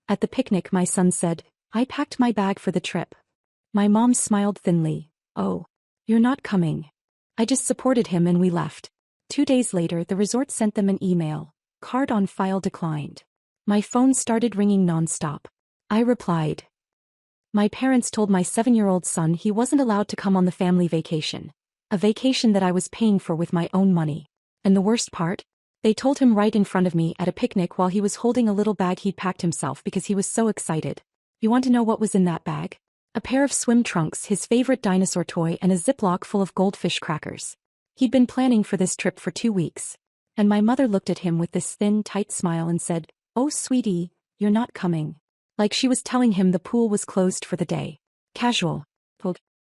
At the picnic, my son said, "I packed my bag for the trip." My mom smiled thinly. "Oh, you're not coming." I just supported him and we left. 2 days later, the resort sent them an email. "Card on file declined." My phone started ringing nonstop. I replied. My parents told my 7-year-old son he wasn't allowed to come on the family vacation. A vacation that I was paying for with my own money. And the worst part? They told him right in front of me at a picnic while he was holding a little bag he'd packed himself because he was so excited. You want to know what was in that bag? A pair of swim trunks, his favorite dinosaur toy, and a Ziploc full of goldfish crackers. He'd been planning for this trip for 2 weeks. And my mother looked at him with this thin, tight smile and said, "Oh, sweetie, you're not coming." Like she was telling him the pool was closed for the day. Casual.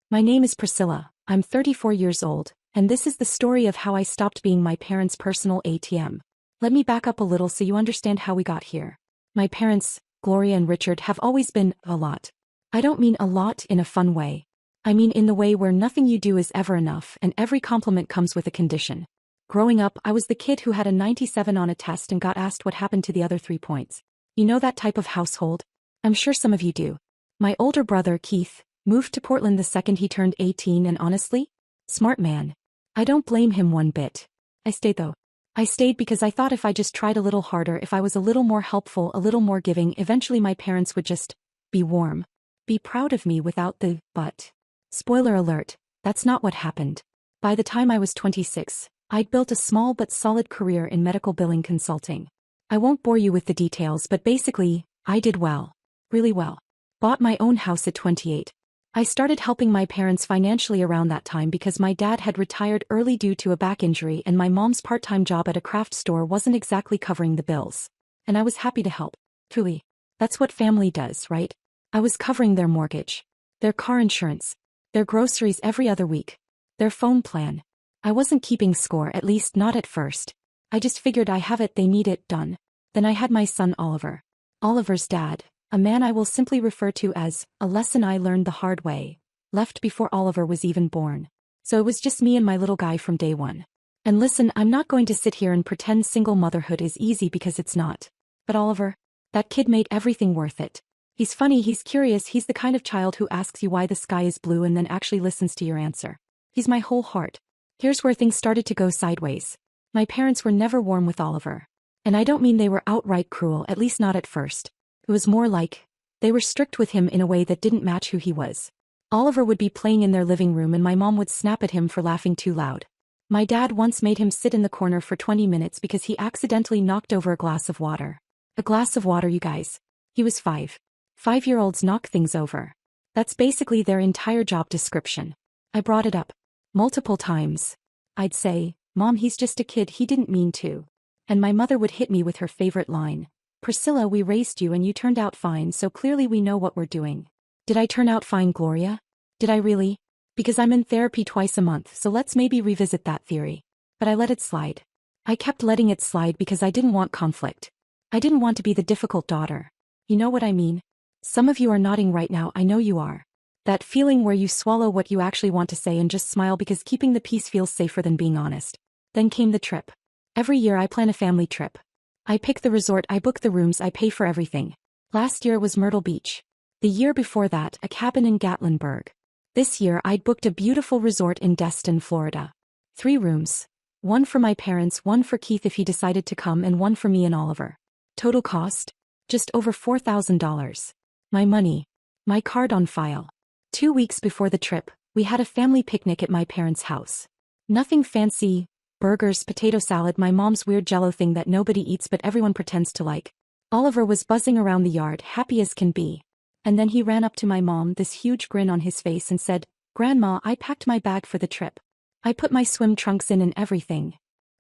My name is Priscilla, I'm 34 years old, and this is the story of how I stopped being my parents' personal ATM. Let me back up a little so you understand how we got here. My parents, Gloria and Richard, have always been a lot. I don't mean a lot in a fun way. I mean in the way where nothing you do is ever enough and every compliment comes with a condition. Growing up, I was the kid who had a 97 on a test and got asked what happened to the other 3 points. You know that type of household? I'm sure some of you do. My older brother, Keith, moved to Portland the second he turned 18 and honestly, smart man. I don't blame him one bit. I stayed though. I stayed because I thought if I just tried a little harder, if I was a little more helpful, a little more giving, eventually my parents would just be warm. Be proud of me without the but. Spoiler alert, that's not what happened. By the time I was 26, I'd built a small but solid career in medical billing consulting. I won't bore you with the details, but basically, I did well. Really well. Bought my own house at 28. I started helping my parents financially around that time because my dad had retired early due to a back injury and my mom's part-time job at a craft store wasn't exactly covering the bills. And I was happy to help. Truly. That's what family does, right? I was covering their mortgage, their car insurance, their groceries every other week, their phone plan. I wasn't keeping score, at least not at first. I just figured I have it, they need it done. Then I had my son Oliver. Oliver's dad, a man I will simply refer to as a lesson I learned the hard way, left before Oliver was even born. So it was just me and my little guy from day one. And listen, I'm not going to sit here and pretend single motherhood is easy because it's not. But Oliver, that kid made everything worth it. He's funny, he's curious, he's the kind of child who asks you why the sky is blue and then actually listens to your answer. He's my whole heart. Here's where things started to go sideways. My parents were never warm with Oliver. And I don't mean they were outright cruel, at least not at first. It was more like, they were strict with him in a way that didn't match who he was. Oliver would be playing in their living room and my mom would snap at him for laughing too loud. My dad once made him sit in the corner for 20 minutes because he accidentally knocked over a glass of water. A glass of water, you guys. He was 5. 5-year-olds knock things over. That's basically their entire job description. I brought it up. Multiple times. I'd say, "Mom, he's just a kid, he didn't mean to." And my mother would hit me with her favorite line. "Priscilla, we raised you and you turned out fine, so clearly we know what we're doing." Did I turn out fine, Gloria? Did I really? Because I'm in therapy twice a month, so let's maybe revisit that theory. But I let it slide. I kept letting it slide because I didn't want conflict. I didn't want to be the difficult daughter. You know what I mean? Some of you are nodding right now, I know you are. That feeling where you swallow what you actually want to say and just smile because keeping the peace feels safer than being honest. Then came the trip. Every year I plan a family trip. I pick the resort, I book the rooms, I pay for everything. Last year it was Myrtle Beach. The year before that, a cabin in Gatlinburg. This year I'd booked a beautiful resort in Destin, Florida. 3 rooms. 1 for my parents, 1 for Keith if he decided to come, and 1 for me and Oliver. Total cost? Just over $4,000. My money. My card on file. 2 weeks before the trip, we had a family picnic at my parents' house. Nothing fancy. Burgers, potato salad, my mom's weird jello thing that nobody eats but everyone pretends to like. Oliver was buzzing around the yard, happy as can be. And then he ran up to my mom, this huge grin on his face, and said, "Grandma, I packed my bag for the trip. I put my swim trunks in and everything."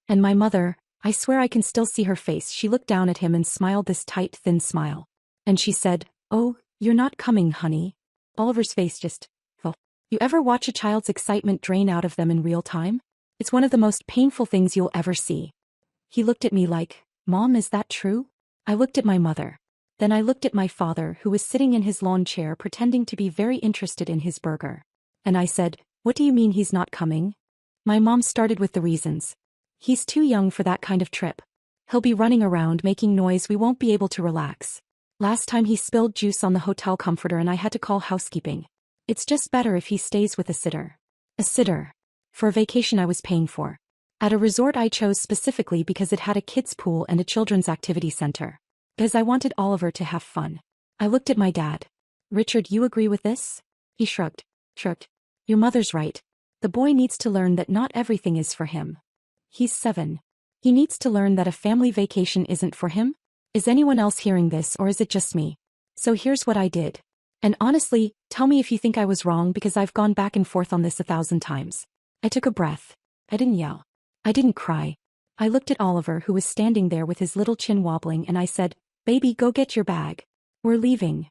And my mother, I swear I can still see her face, she looked down at him and smiled this tight, thin smile. And she said, "Oh, you're not coming, honey." Oliver's face just fell. You ever watch a child's excitement drain out of them in real time? It's one of the most painful things you'll ever see. He looked at me like, "Mom, is that true?" I looked at my mother. Then I looked at my father, who was sitting in his lawn chair pretending to be very interested in his burger. And I said, "What do you mean he's not coming?" My mom started with the reasons. "He's too young for that kind of trip. He'll be running around making noise, we won't be able to relax." Last time he spilled juice on the hotel comforter and I had to call housekeeping. It's just better if he stays with a sitter. A sitter. For a vacation I was paying for. At a resort I chose specifically because it had a kids' pool and a children's activity center. Because I wanted Oliver to have fun. I looked at my dad. Richard, you agree with this? He shrugged. Your mother's right. The boy needs to learn that not everything is for him. He's 7. He needs to learn that a family vacation isn't for him. Is anyone else hearing this or is it just me? So here's what I did. And honestly, tell me if you think I was wrong because I've gone back and forth on this 1,000 times. I took a breath. I didn't yell. I didn't cry. I looked at Oliver who was standing there with his little chin wobbling and I said, "Baby, go get your bag. We're leaving."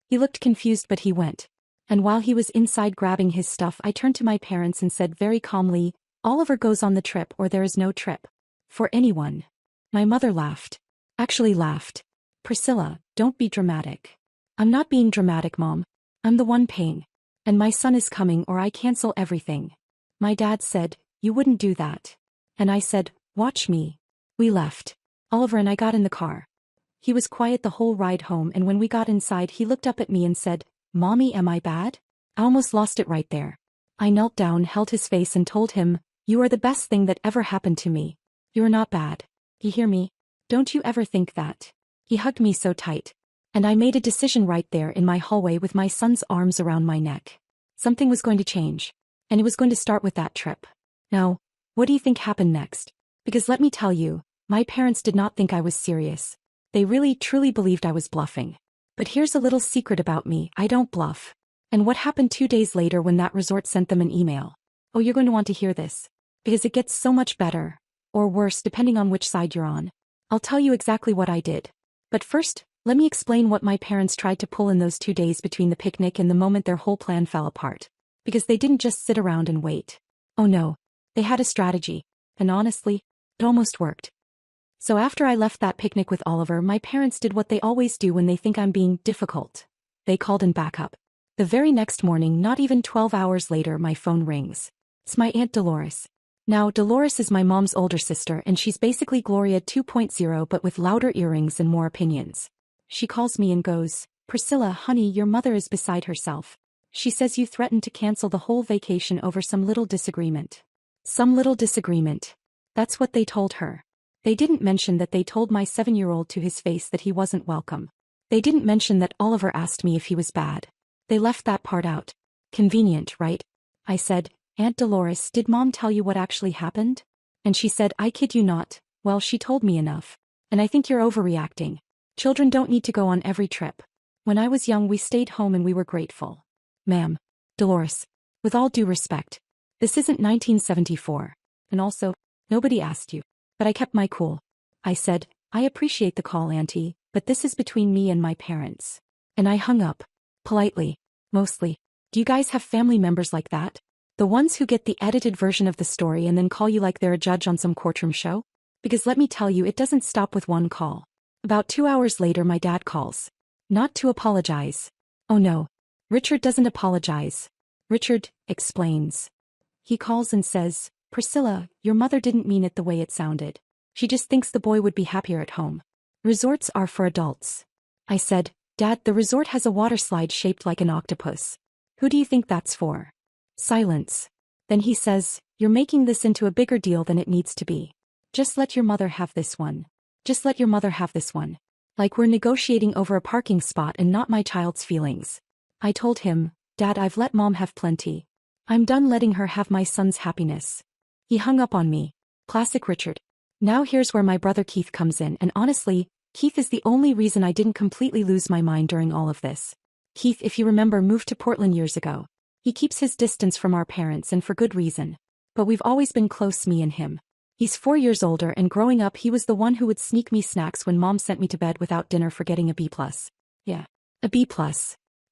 He looked confused but he went. And while he was inside grabbing his stuff I turned to my parents and said very calmly, "Oliver goes on the trip or there is no trip. For anyone." My mother laughed. Actually laughed. "Priscilla, don't be dramatic." "I'm not being dramatic, Mom. I'm the one paying. And my son is coming or I cancel everything." My dad said, "You wouldn't do that." And I said, "Watch me." We left. Oliver and I got in the car. He was quiet the whole ride home and when we got inside he looked up at me and said, "Mommy, am I bad?" I almost lost it right there. I knelt down, held his face and told him, "You are the best thing that ever happened to me. You're not bad. You hear me? Don't you ever think that." He hugged me so tight. And I made a decision right there in my hallway with my son's arms around my neck. Something was going to change. And it was going to start with that trip. Now, what do you think happened next? Because let me tell you, my parents did not think I was serious. They really truly believed I was bluffing. But here's a little secret about me, I don't bluff. And what happened 2 days later when that resort sent them an email? Oh, you're going to want to hear this. Because it gets so much better. Or worse depending on which side you're on. I'll tell you exactly what I did. But first, let me explain what my parents tried to pull in those 2 days between the picnic and the moment their whole plan fell apart. Because they didn't just sit around and wait. Oh no. They had a strategy. And honestly, it almost worked. So after I left that picnic with Oliver, my parents did what they always do when they think I'm being difficult. They called in backup. The very next morning, not even 12 hours later, my phone rings. It's my Aunt Dolores. Now, Dolores is my mom's older sister and she's basically Gloria 2.0 but with louder earrings and more opinions. She calls me and goes, "Priscilla, honey, your mother is beside herself. She says you threatened to cancel the whole vacation over some little disagreement." Some little disagreement. That's what they told her. They didn't mention that they told my 7-year-old to his face that he wasn't welcome. They didn't mention that Oliver asked me if he was bad. They left that part out. Convenient, right? I said, "Aunt Dolores, did Mom tell you what actually happened?" And she said, "I kid you not. Well, she told me enough. And I think you're overreacting. Children don't need to go on every trip. When I was young we stayed home and we were grateful." Ma'am. Dolores. With all due respect. This isn't 1974. And also, nobody asked you. But I kept my cool. I said, "I appreciate the call, Auntie, but this is between me and my parents." And I hung up. Politely. Mostly. Do you guys have family members like that? The ones who get the edited version of the story and then call you like they're a judge on some courtroom show? Because let me tell you, it doesn't stop with one call. About 2 hours later my dad calls. Not to apologize. Oh no. Richard doesn't apologize. Richard explains. He calls and says, "Priscilla, your mother didn't mean it the way it sounded. She just thinks the boy would be happier at home. Resorts are for adults." I said, "Dad, the resort has a water slide shaped like an octopus. Who do you think that's for?" Silence. Then he says, "You're making this into a bigger deal than it needs to be. Just let your mother have this one. Just let your mother have this one. Like we're negotiating over a parking spot and not my child's feelings." I told him, "Dad, I've let Mom have plenty. I'm done letting her have my son's happiness." He hung up on me. Classic Richard. Now here's where my brother Keith comes in, and honestly, Keith is the only reason I didn't completely lose my mind during all of this. Keith, if you remember, moved to Portland years ago. He keeps his distance from our parents and for good reason. But we've always been close, me and him. He's 4 years older and growing up he was the one who would sneak me snacks when Mom sent me to bed without dinner for getting a B+. Yeah. A B+.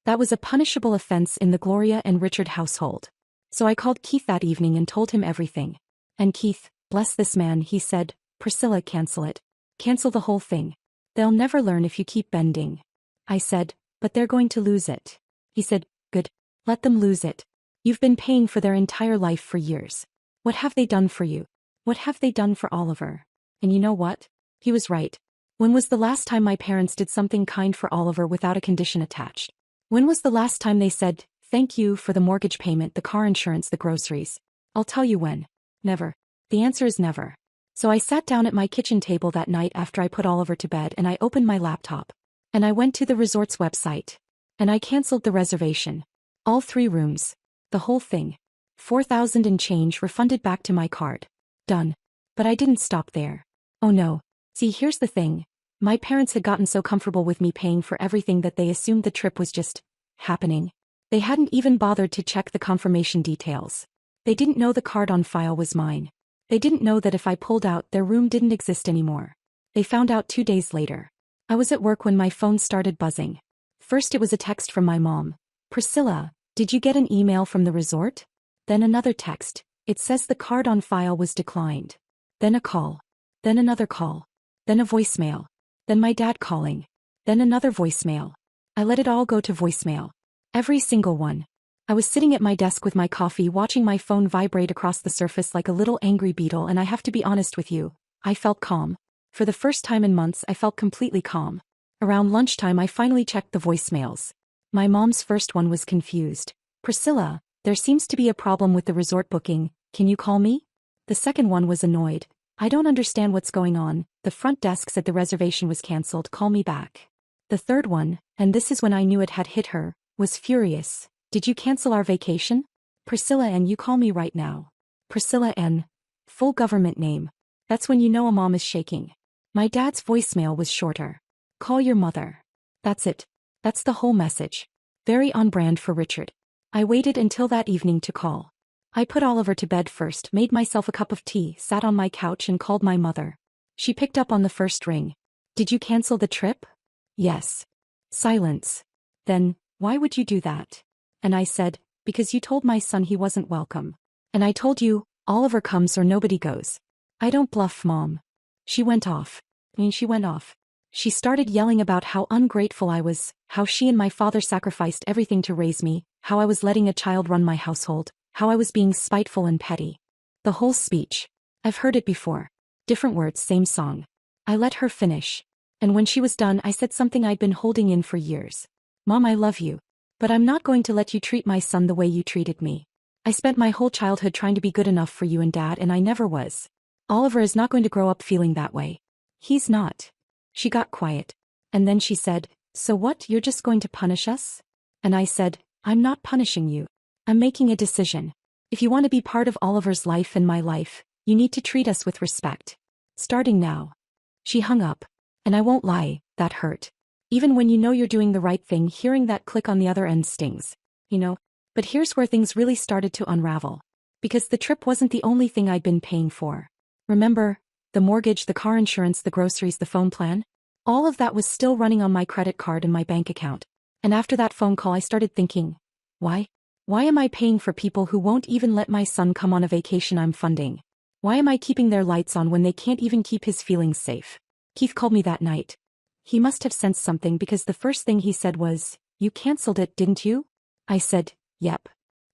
That was a punishable offense in the Gloria and Richard household. So I called Keith that evening and told him everything. And Keith, bless this man, he said, "Priscilla, cancel it. Cancel the whole thing. They'll never learn if you keep bending." I said, "But they're going to lose it." He said, "Good. Let them lose it. You've been paying for their entire life for years. What have they done for you? What have they done for Oliver?" And you know what? He was right. When was the last time my parents did something kind for Oliver without a condition attached? When was the last time they said, thank you for the mortgage payment, the car insurance, the groceries? I'll tell you when. Never. The answer is never. So I sat down at my kitchen table that night after I put Oliver to bed and I opened my laptop. And I went to the resort's website. And I canceled the reservation. All 3 rooms. The whole thing. 4,000 and change refunded back to my card. Done. But I didn't stop there. Oh no. See, here's the thing. My parents had gotten so comfortable with me paying for everything that they assumed the trip was just happening. They hadn't even bothered to check the confirmation details. They didn't know the card on file was mine. They didn't know that if I pulled out, their room didn't exist anymore. They found out 2 days later. I was at work when my phone started buzzing. First it was a text from my mom. Priscilla, did you get an email from the resort? Then another text. It says the card on file was declined. Then a call. Then another call. Then a voicemail. Then my dad calling. Then another voicemail. I let it all go to voicemail. Every single one. I was sitting at my desk with my coffee watching my phone vibrate across the surface like a little angry beetle, and I have to be honest with you, I felt calm. For the first time in months I felt completely calm. Around lunchtime I finally checked the voicemails. My mom's first one was confused. Priscilla, there seems to be a problem with the resort booking, can you call me? The second one was annoyed. I don't understand what's going on, the front desk said the reservation was cancelled, call me back. The third one, and this is when I knew it had hit her, was furious. Did you cancel our vacation? Priscilla N, you call me right now. Priscilla N. Full government name. That's when you know a mom is shaking. My dad's voicemail was shorter. Call your mother. That's it. That's the whole message. Very on brand for Richard. I waited until that evening to call. I put Oliver to bed first, made myself a cup of tea, sat on my couch and called my mother. She picked up on the first ring. Did you cancel the trip? Yes. Silence. Then, why would you do that? And I said, because you told my son he wasn't welcome. And I told you, Oliver comes or nobody goes. I don't bluff, Mom. She went off. She went off. She started yelling about how ungrateful I was, how she and my father sacrificed everything to raise me, how I was letting a child run my household, how I was being spiteful and petty. The whole speech. I've heard it before. Different words, same song. I let her finish. And when she was done, I said something I'd been holding in for years. Mom, I love you. But I'm not going to let you treat my son the way you treated me. I spent my whole childhood trying to be good enough for you and Dad, and I never was. Oliver is not going to grow up feeling that way. He's not. She got quiet. And then she said, so what, you're just going to punish us? And I said, I'm not punishing you. I'm making a decision. If you want to be part of Oliver's life and my life, you need to treat us with respect. Starting now. She hung up. And I won't lie, that hurt. Even when you know you're doing the right thing, hearing that click on the other end stings. But here's where things really started to unravel. Because the trip wasn't the only thing I'd been paying for. Remember? The mortgage, the car insurance, the groceries, the phone plan? All of that was still running on my credit card and my bank account. And after that phone call I started thinking, why? Why am I paying for people who won't even let my son come on a vacation I'm funding? Why am I keeping their lights on when they can't even keep his feelings safe? Keith called me that night. He must have sensed something because the first thing he said was, you canceled it, didn't you? I said, yep.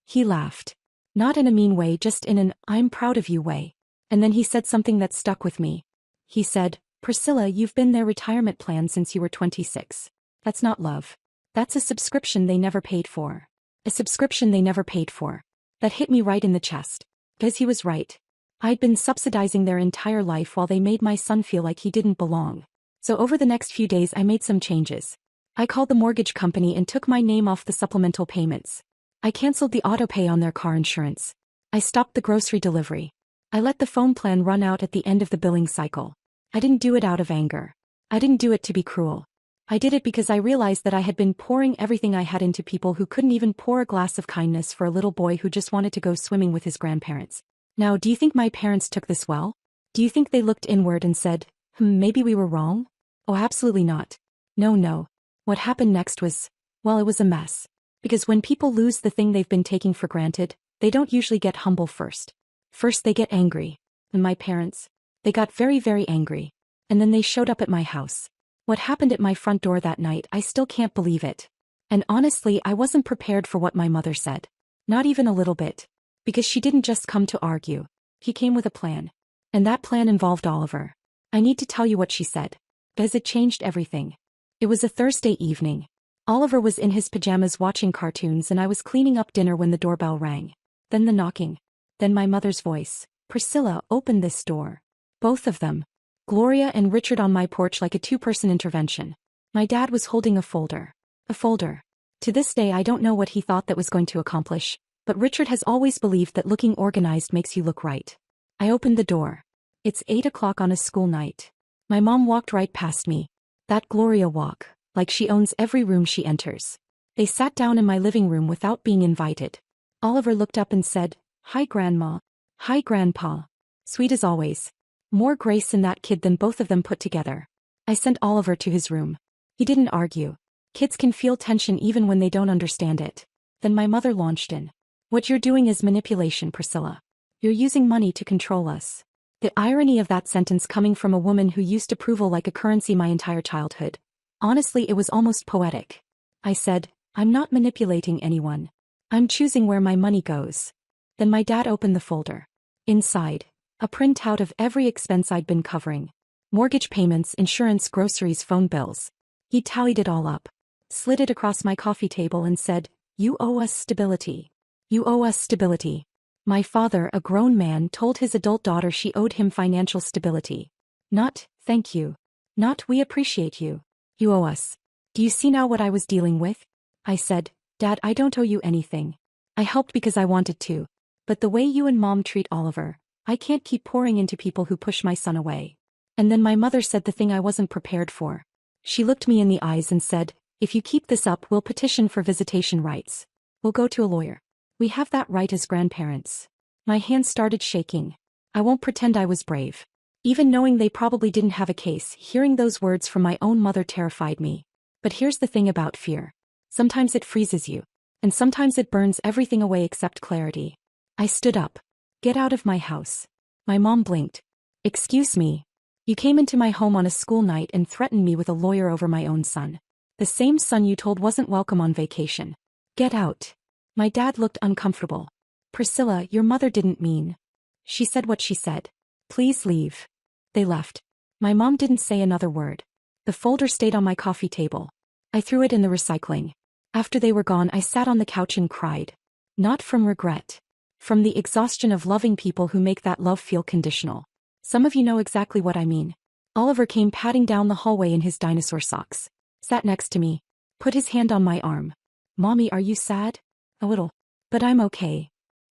He laughed. Not in a mean way, just in an, I'm proud of you way. And then he said something that stuck with me. He said, Priscilla, you've been their retirement plan since you were 26. That's not love. That's a subscription they never paid for. A subscription they never paid for. That hit me right in the chest. Because he was right. I'd been subsidizing their entire life while they made my son feel like he didn't belong. So over the next few days I made some changes. I called the mortgage company and took my name off the supplemental payments. I canceled the autopay on their car insurance. I stopped the grocery delivery. I let the phone plan run out at the end of the billing cycle. I didn't do it out of anger. I didn't do it to be cruel. I did it because I realized that I had been pouring everything I had into people who couldn't even pour a glass of kindness for a little boy who just wanted to go swimming with his grandparents. Now, do you think my parents took this well? Do you think they looked inward and said, maybe we were wrong? Oh, absolutely not. No. What happened next was, well, it was a mess. Because when people lose the thing they've been taking for granted, they don't usually get humble first. First they get angry. And my parents, they got very, very angry. And then they showed up at my house. What happened at my front door that night, I still can't believe it. And honestly, I wasn't prepared for what my mother said. Not even a little bit. Because she didn't just come to argue. He came with a plan. And that plan involved Oliver. I need to tell you what she said. Because it changed everything. It was a Thursday evening. Oliver was in his pajamas watching cartoons and I was cleaning up dinner when the doorbell rang. Then the knocking. Then my mother's voice. Priscilla, open this door. Both of them. Gloria and Richard on my porch like a two-person intervention. My dad was holding a folder. A folder. To this day I don't know what he thought that was going to accomplish, but Richard has always believed that looking organized makes you look right. I opened the door. It's 8 o'clock on a school night. My mom walked right past me. That Gloria walk, like she owns every room she enters. They sat down in my living room without being invited. Oliver looked up and said, "Hi Grandma." "Hi Grandpa." Sweet as always. More grace in that kid than both of them put together. I sent Oliver to his room. He didn't argue. Kids can feel tension even when they don't understand it. Then my mother launched in. "What you're doing is manipulation, Priscilla. You're using money to control us." The irony of that sentence coming from a woman who used approval like a currency my entire childhood. Honestly, it was almost poetic. I said, "I'm not manipulating anyone. I'm choosing where my money goes." Then my dad opened the folder. Inside, a printout of every expense I'd been covering. Mortgage payments, insurance, groceries, phone bills. He tallied it all up, slid it across my coffee table and said, "You owe us stability. You owe us stability." My father, a grown man, told his adult daughter she owed him financial stability. Not, "Thank you." Not, "We appreciate you." "You owe us." Do you see now what I was dealing with? I said, "Dad, I don't owe you anything. I helped because I wanted to. But the way you and Mom treat Oliver, I can't keep pouring into people who push my son away." And then my mother said the thing I wasn't prepared for. She looked me in the eyes and said, "If you keep this up, we'll petition for visitation rights. We'll go to a lawyer. We have that right as grandparents." My hands started shaking. I won't pretend I was brave. Even knowing they probably didn't have a case, hearing those words from my own mother terrified me. But here's the thing about fear. Sometimes it freezes you. And sometimes it burns everything away except clarity. I stood up. "Get out of my house." My mom blinked. "Excuse me. You came into my home on a school night and threatened me with a lawyer over my own son. The same son you told wasn't welcome on vacation. Get out." My dad looked uncomfortable. "Priscilla, your mother didn't mean." "She said what she said. Please leave." They left. My mom didn't say another word. The folder stayed on my coffee table. I threw it in the recycling. After they were gone, I sat on the couch and cried. Not from regret. From the exhaustion of loving people who make that love feel conditional. Some of you know exactly what I mean. Oliver came padding down the hallway in his dinosaur socks. Sat next to me. Put his hand on my arm. "Mommy, are you sad?" "A little. But I'm okay."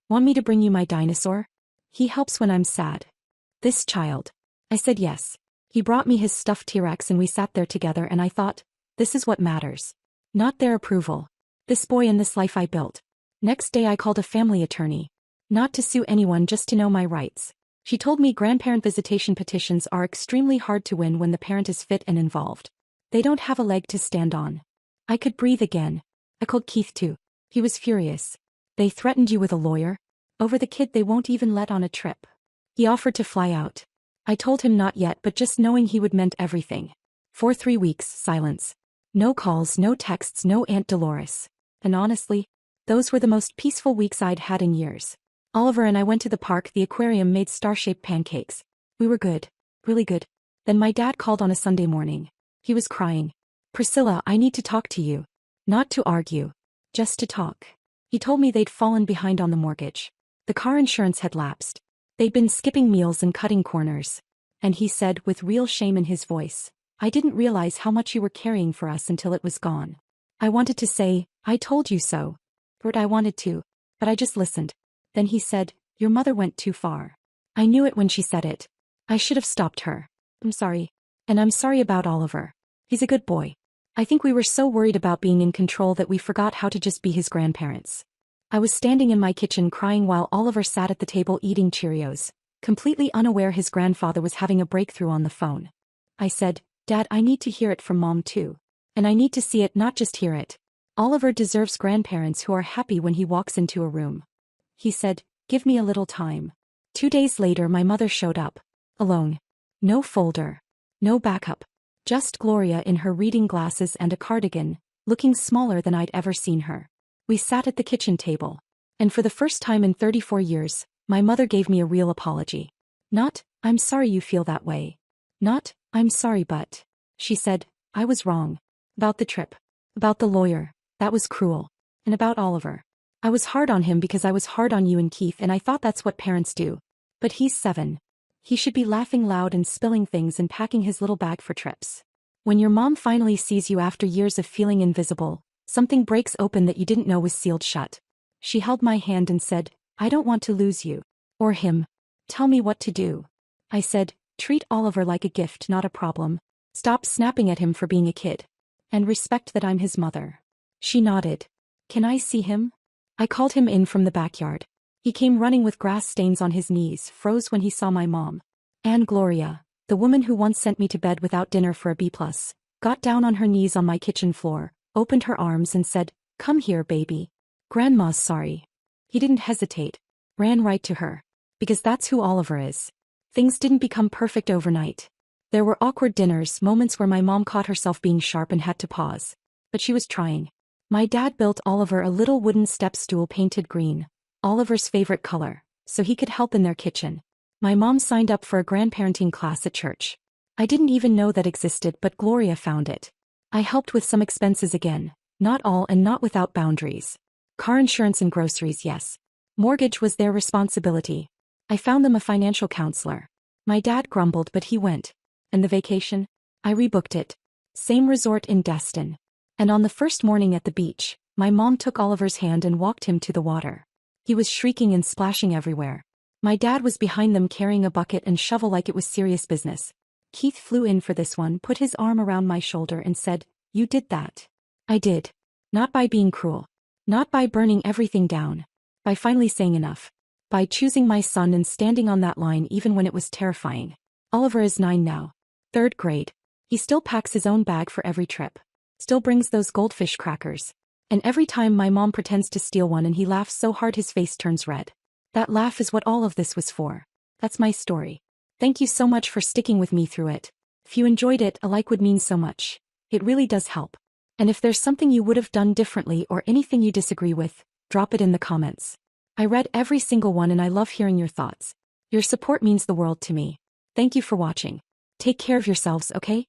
"Want me to bring you my dinosaur?" "He helps when I'm sad." "This child." I said yes. He brought me his stuffed T-Rex and we sat there together and I thought, this is what matters. Not their approval. This boy and this life I built. Next day I called a family attorney. Not to sue anyone, just to know my rights. She told me grandparent visitation petitions are extremely hard to win when the parent is fit and involved. They don't have a leg to stand on. I could breathe again. I called Keith too. He was furious. "They threatened you with a lawyer? Over the kid they won't even let on a trip." He offered to fly out. I told him not yet, but just knowing he would meant everything. For 3 weeks, silence. No calls, no texts, no Aunt Dolores. And honestly, those were the most peaceful weeks I'd had in years. Oliver and I went to the park, the aquarium made star-shaped pancakes. We were good. Really good. Then my dad called on a Sunday morning. He was crying. "Priscilla, I need to talk to you. Not to argue. Just to talk." He told me they'd fallen behind on the mortgage. The car insurance had lapsed. They'd been skipping meals and cutting corners. And he said, with real shame in his voice, "I didn't realize how much you were carrying for us until it was gone." I wanted to say, "I told you so." I wanted to, but I just listened. Then he said, "Your mother went too far." I knew it when she said it. I should have stopped her. "I'm sorry. And I'm sorry about Oliver. He's a good boy." I think we were so worried about being in control that we forgot how to just be his grandparents. I was standing in my kitchen crying while Oliver sat at the table eating Cheerios, completely unaware his grandfather was having a breakthrough on the phone. I said, "Dad, I need to hear it from Mom too. And I need to see it, not just hear it. Oliver deserves grandparents who are happy when he walks into a room." He said, "Give me a little time." 2 days later my mother showed up. Alone. No folder. No backup. Just Gloria in her reading glasses and a cardigan, looking smaller than I'd ever seen her. We sat at the kitchen table. And for the first time in 34 years, my mother gave me a real apology. Not, "I'm sorry you feel that way." Not, "I'm sorry but." She said, I was wrong. About the trip. About the lawyer. That was cruel. And about Oliver. I was hard on him because I was hard on you and Keith, and I thought that's what parents do. But he's 7. He should be laughing loud and spilling things and packing his little bag for trips. When your mom finally sees you after years of feeling invisible, something breaks open that you didn't know was sealed shut. She held my hand and said, I don't want to lose you. Or him. Tell me what to do. I said, treat Oliver like a gift, not a problem. Stop snapping at him for being a kid. And respect that I'm his mother. She nodded. Can I see him? I called him in from the backyard. He came running with grass stains on his knees, froze when he saw my mom. Aunt Gloria, the woman who once sent me to bed without dinner for a B+, got down on her knees on my kitchen floor, opened her arms and said, come here, baby. Grandma's sorry. He didn't hesitate. Ran right to her. Because that's who Oliver is. Things didn't become perfect overnight. There were awkward dinners, moments where my mom caught herself being sharp and had to pause. But she was trying. My dad built Oliver a little wooden step stool painted green, Oliver's favorite color, so he could help in their kitchen. My mom signed up for a grandparenting class at church. I didn't even know that existed, but Gloria found it. I helped with some expenses again, not all and not without boundaries. Car insurance and groceries, yes. Mortgage was their responsibility. I found them a financial counselor. My dad grumbled, but he went. And the vacation? I rebooked it. Same resort in Destin. And on the first morning at the beach, my mom took Oliver's hand and walked him to the water. He was shrieking and splashing everywhere. My dad was behind them carrying a bucket and shovel like it was serious business. Keith flew in for this one, put his arm around my shoulder and said, you did that. I did. Not by being cruel. Not by burning everything down. By finally saying enough. By choosing my son and standing on that line even when it was terrifying. Oliver is 9 now. 3rd grade. He still packs his own bag for every trip. Still brings those goldfish crackers. And every time my mom pretends to steal one and he laughs so hard his face turns red. That laugh is what all of this was for. That's my story. Thank you so much for sticking with me through it. If you enjoyed it, a like would mean so much. It really does help. And if there's something you would have done differently or anything you disagree with, drop it in the comments. I read every single one and I love hearing your thoughts. Your support means the world to me. Thank you for watching. Take care of yourselves, okay?